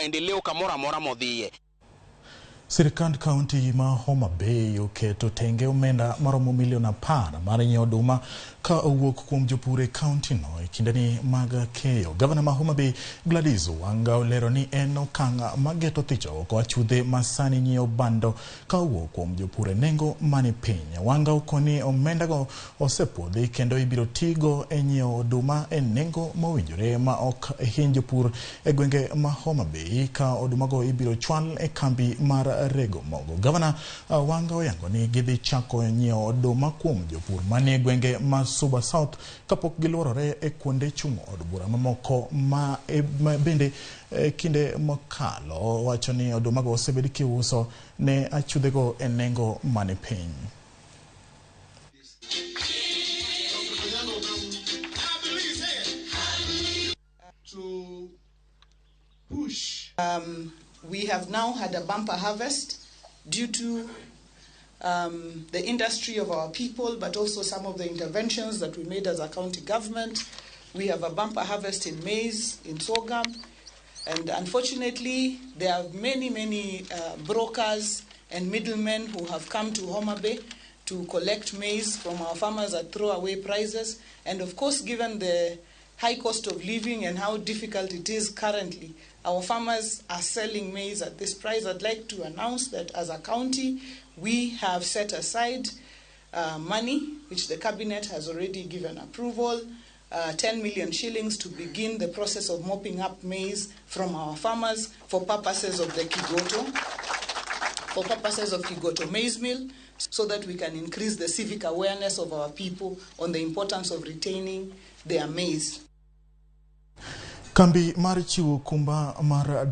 maendeleo kamoro amora modhiye. Sirkand kaonti ma Homa Bay oketo tenge omenda maromo milion 10 mar nyiewo oduma ka owuok kuom jopur e kaonti no e kindeni mag keyo. Gavana ma Homa Bay Gladys Wanga olero ni en okang' mageto thicho oko achudhe masani nyiewo bando ka owuok kuom jopur e nengo mani piny. Wanga okoni omenda go osepuodhi kendo ibiro tigo e nyiewo oduma e nengo mowinjore ma ok hiny jopur e gwenge ma Homa Bay ka oduma go ibiro chwal e kambi mar rego mogo. Gavana Wanga oyango ni gidhi chako nyiewo oduma kuom jopur manie gwenge ma Suba South kapok giluorore e kuonde chung'o od bura mamoko ma bende kinde mokalo wacho ni oduma go osebed kiuso ne achudhe go e nengo mani piny. To push. We have now had a bumper harvest due to the industry of our people, but also some of the interventions that we made as a county government. We have a bumper harvest in maize, in sorghum, and unfortunately there are many brokers and middlemen who have come to Homa Bay to collect maize from our farmers at throwaway prices. And of course, given the high cost of living and how difficult it is currently, our farmers are selling maize at this price. I'd like to announce that as a county, we have set aside money, which the cabinet has already given approval, 10 million shillings to begin the process of mopping up maize from our farmers for purposes of the Kigoto maize mill, so that we can increase the civic awareness of our people on the importance of retaining their maize. Kambi mar chiwo kumba mar